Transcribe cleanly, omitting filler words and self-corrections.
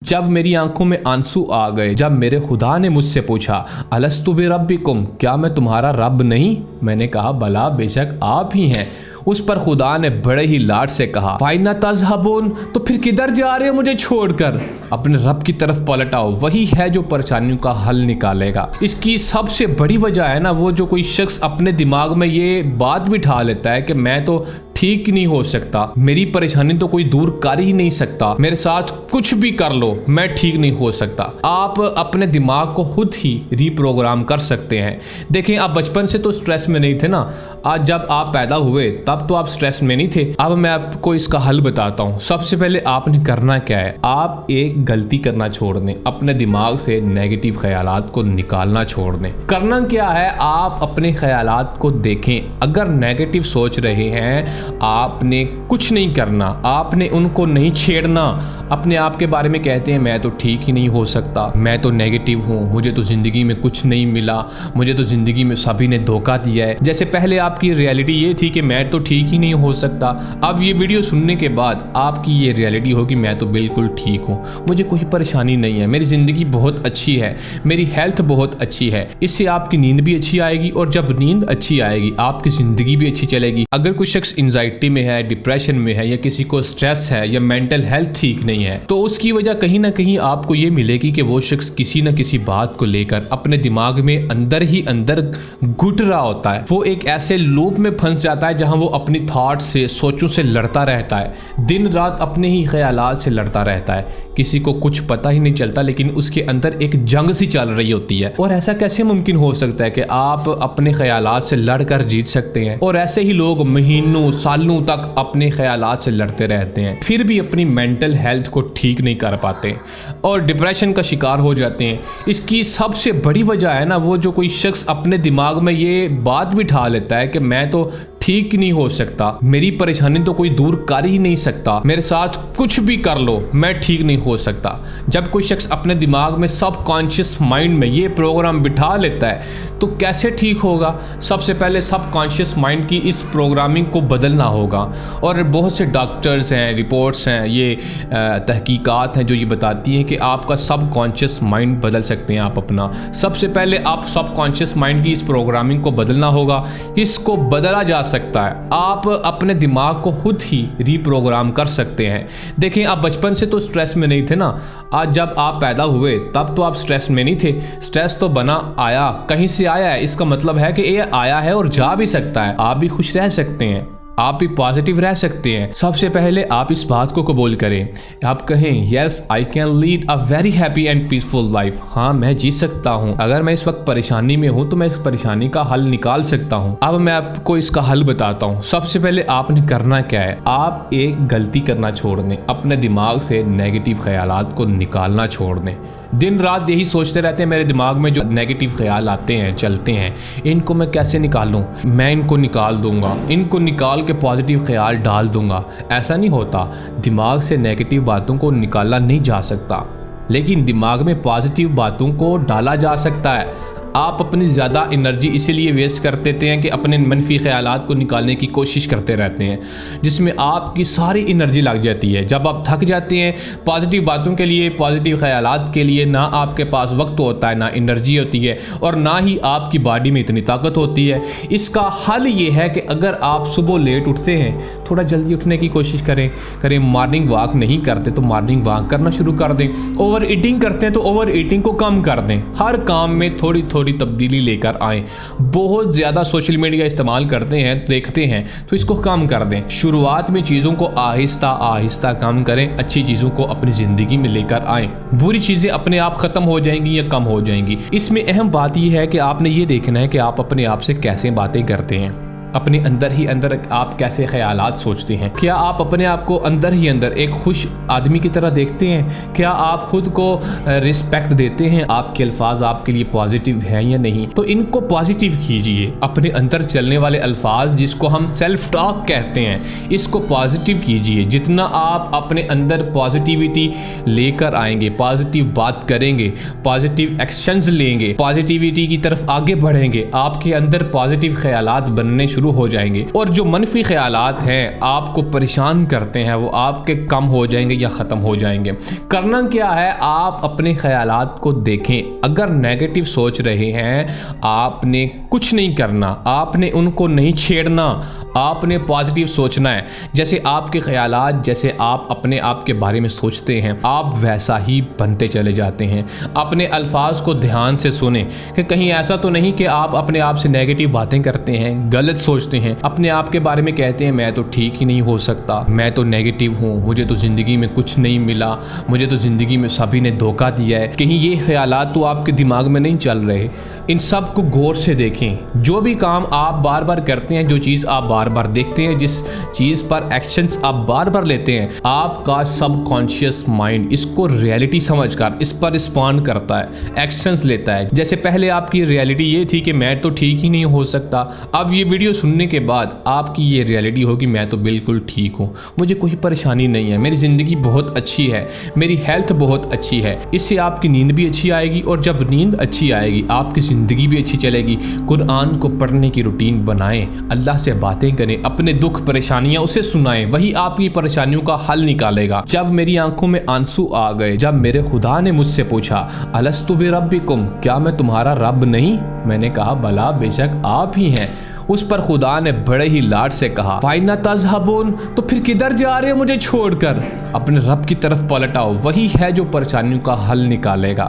जब मेरी आंखों में आंसू आ गए, जब मेरे खुदा ने मुझसे पूछा अलस्तु बिरब्बिकुम, क्या मैं तुम्हारा रब नहीं? मैंने कहा बला, बेशक आप ही हैं। उस पर खुदा ने बड़े ही लाड से कहा फाइना तज़हबून, तो फिर किधर जा रहे हो मुझे छोड़कर? अपने रब की तरफ पलट आओ, वही है जो परेशानियों का हल निकालेगा। इसकी सबसे बड़ी वजह है ना, वो जो कोई शख्स अपने दिमाग में ये बात बिठा लेता है कि मैं तो ठीक नहीं हो सकता, मेरी परेशानी तो कोई दूर कर ही नहीं सकता, मेरे साथ कुछ भी कर लो मैं ठीक नहीं हो सकता। आप अपने दिमाग को खुद ही रीप्रोग्राम कर सकते हैं। देखें, आप बचपन से तो स्ट्रेस में नहीं थे ना, आज जब आप पैदा हुए तब तो आप स्ट्रेस में नहीं थे। अब मैं आपको इसका हल बताता हूँ। सबसे पहले आपने करना क्या है, आप एक गलती करना छोड़ दें, अपने दिमाग से नेगेटिव ख्यालात को निकालना छोड़ दें। करना क्या है, आप अपने ख्यालात को देखें। अगर नेगेटिव सोच रहे हैं, आपने कुछ नहीं करना, आपने उनको नहीं छेड़ना। अपने आप के बारे में कहते हैं मैं तो ठीक ही नहीं हो सकता, मैं तो नेगेटिव हूँ, मुझे तो ज़िंदगी में कुछ नहीं मिला, मुझे तो ज़िंदगी में सभी ने धोखा दिया है। जैसे पहले आपकी रियलिटी ये थी कि मैं तो ठीक ही नहीं हो सकता, अब ये वीडियो सुनने के बाद आपकी ये रियलिटी होगी मैं तो बिल्कुल ठीक हूँ, मुझे कोई परेशानी नहीं है, मेरी ज़िंदगी बहुत अच्छी है, मेरी हेल्थ बहुत अच्छी है। इससे आपकी नींद भी अच्छी आएगी और जब नींद अच्छी आएगी आपकी ज़िंदगी भी अच्छी चलेगी। अगर कोई शख्स एंजाइटी में है, डिप्रेशन में है, या किसी को स्ट्रेस है, या मेंटल हेल्थ ठीक नहीं है, तो उसकी वजह कहीं ना कहीं आपको ये मिलेगी कि वो शख्स किसी न किसी बात को लेकर अपने दिमाग में अंदर ही अंदर घुट रहा होता है। वो एक ऐसे लूप में फंस जाता है जहां वो अपनी थॉट से, सोचों से लड़ता रहता है, दिन रात अपने ही ख्यालात से लड़ता रहता है। किसी को कुछ पता ही नहीं चलता, लेकिन उसके अंदर एक जंग सी चल रही होती है। और ऐसा कैसे मुमकिन हो सकता है कि आप अपने ख्यालात से लड़कर जीत सकते हैं? और ऐसे ही लोग महीनों सालों तक अपने ख्यालात से लड़ते रहते हैं, फिर भी अपनी मेंटल हेल्थ को ठीक नहीं कर पाते और डिप्रेशन का शिकार हो जाते हैं। इसकी सबसे बड़ी वजह है ना, वो जो कोई शख्स अपने दिमाग में ये बात बिठा लेता है कि मैं तो ठीक नहीं हो सकता, मेरी परेशानी तो कोई दूर कर ही नहीं सकता, मेरे साथ कुछ भी कर लो मैं ठीक नहीं हो सकता। जब कोई शख्स अपने दिमाग में सबकॉन्शियस माइंड में ये प्रोग्राम बिठा लेता है तो कैसे ठीक होगा? सबसे पहले सबकॉन्शियस माइंड की इस प्रोग्रामिंग को बदलना होगा। और बहुत से डॉक्टर्स हैं, रिपोर्ट्स हैं, ये तहकीकात हैं जो ये बताती हैं कि आपका सबकॉन्शियस माइंड बदल सकते हैं आप अपना। सबसे पहले आप सबकॉन्शियस माइंड की इस प्रोग्रामिंग को बदलना होगा। इसको बदला जा सकता है, आप अपने दिमाग को खुद ही रीप्रोग्राम कर सकते हैं। देखें, आप बचपन से तो स्ट्रेस में नहीं थे ना, आज जब आप पैदा हुए तब तो आप स्ट्रेस में नहीं थे। स्ट्रेस तो बना आया, कहीं से आया है, इसका मतलब है कि ये आया है और जा भी सकता है। आप भी खुश रह सकते हैं, आप भी पॉजिटिव रह सकते हैं। सबसे पहले आप इस बात को कबूल करें, आप कहें yes I can lead a very happy and peaceful life. हाँ, मैं जी सकता हूँ। अगर मैं इस वक्त परेशानी में हूँ तो मैं इस परेशानी का हल निकाल सकता हूँ। अब मैं आपको इसका हल बताता हूँ। सबसे पहले आपने करना क्या है, आप एक गलती करना छोड़ दें, अपने दिमाग से नेगेटिव ख्यालात को निकालना छोड़ दें। दिन रात यही सोचते रहते हैं, मेरे दिमाग में जो नेगेटिव ख्याल आते हैं, चलते हैं, इनको मैं कैसे निकालूं? मैं इनको निकाल दूंगा, इनको निकाल के पॉजिटिव ख्याल डाल दूंगा। ऐसा नहीं होता, दिमाग से नेगेटिव बातों को निकाला नहीं जा सकता, लेकिन दिमाग में पॉजिटिव बातों को डाला जा सकता है। आप अपनी ज़्यादा एनर्जी इसीलिए वेस्ट कर देते हैं कि अपने मनफी ख्यालात को निकालने की कोशिश करते रहते हैं, जिसमें आपकी सारी एनर्जी लग जाती है। जब आप थक जाते हैं पॉजिटिव बातों के लिए, पॉजिटिव ख्यालात के लिए, ना आपके पास वक्त होता है, ना एनर्जी होती है, और ना ही आपकी बॉडी में इतनी ताकत होती है। इसका हल ये है कि अगर आप सुबह लेट उठते हैं, थोड़ा जल्दी उठने की कोशिश करें। मॉर्निंग वॉक नहीं करते तो मॉर्निंग वॉक करना शुरू कर दें। ओवर ईटिंग करते हैं तो ओवर ईटिंग को कम कर दें। हर काम में थोड़ी थोड़ी तब्दीली लेकर आएं। बहुत ज़्यादा सोशल मीडिया इस्तेमाल करते हैं, देखते हैं, तो इसको कम कर दें। शुरुआत में चीज़ों को आहिस्ता आहिस्ता कम करें, अच्छी चीज़ों को अपनी ज़िंदगी में लेकर आएं। बुरी चीज़ें अपने आप ख़त्म हो जाएंगी या कम हो जाएंगी। इसमें अहम बात यह है कि आपने ये देखना है कि आप अपने आप से कैसे बातें करते हैं, अपने अंदर ही अंदर आप कैसे ख्यालात सोचते हैं। क्या आप अपने आप को अंदर ही अंदर एक खुश आदमी की तरह देखते हैं? क्या आप खुद को रिस्पेक्ट देते हैं? आपके अल्फाज आपके लिए पॉजिटिव हैं या नहीं? तो इनको पॉजिटिव कीजिए। अपने अंदर चलने वाले अल्फाज जिसको हम सेल्फ टॉक कहते हैं, इसको पॉजिटिव कीजिए। जितना आप अपने अंदर पॉजिटिविटी लेकर आएंगे, पॉजिटिव बात करेंगे, पॉजिटिव एक्शंस लेंगे, पॉजिटिविटी की तरफ आगे बढ़ेंगे, आपके अंदर पॉजिटिव ख्यालात बनने शुरू हो जाएंगे और जो मनफी ख्यालात हैं आपको परेशान करते हैं वो आपके कम हो जाएंगे या ख़त्म हो जाएंगे। करना क्या है, आप अपने ख्यालात को देखें। अगर नेगेटिव सोच रहे हैं आपने कुछ नहीं करना, आपने उनको नहीं छेड़ना, आपने पॉजिटिव सोचना है। जैसे आपके ख्यालात, जैसे आप अपने आप के बारे में सोचते हैं आप वैसा ही बनते चले जाते हैं। अपने अल्फाज को ध्यान से सुने कि कहीं ऐसा तो नहीं कि आप अपने आप से नेगेटिव बातें करते हैं, गलत सोचते हैं, अपने आप के बारे में कहते हैं मैं तो ठीक ही नहीं हो सकता, मैं तो नेगेटिव हूँ, मुझे तो ज़िंदगी में कुछ नहीं मिला, मुझे तो ज़िंदगी में सभी ने धोखा दिया है। कहीं ये ख्यालात तो आपके दिमाग में नहीं चल रहे। इन सब को गौर से देखें। जो भी काम आप बार बार करते हैं, जो चीज़ आप बार बार देखते हैं, जिस चीज़ पर एक्शंस आप बार बार लेते हैं, आपका सबकॉन्शियस माइंड इसको रियलिटी समझकर इस पर रिस्पॉन्ड करता है, एक्शंस लेता है। जैसे पहले आपकी रियलिटी ये थी कि मैं तो ठीक ही नहीं हो सकता, अब ये वीडियो सुनने के बाद आपकी ये रियलिटी होगी मैं तो बिल्कुल ठीक हूँ, मुझे कोई परेशानी नहीं है, मेरी ज़िंदगी बहुत अच्छी है, मेरी हेल्थ बहुत अच्छी है। इससे आपकी नींद भी अच्छी आएगी और जब नींद अच्छी आएगी आपकी ज़िंदगी भी अच्छी चलेगी। कुरान को पढ़ने की रूटीन बनाएं, अल्लाह से बातें करें, अपने दुख परेशानियां उसे सुनाएं, वही आपकी परेशानियों का हल निकालेगा। जब मेरी आंखों में आंसू आ गए, जब मेरे खुदा ने मुझसे पूछा अलस्तु बिरब्बिकुम, क्या मैं तुम्हारा रब नहीं? मैंने कहा बला बेशक आप ही हैं। उस पर खुदा ने बड़े ही लाड से कहा फाइना तज़हबून, तो फिर किधर जा रहे हो मुझे छोड़कर? अपने रब की तरफ पलट आओ, वही है जो परेशानियों का हल निकालेगा।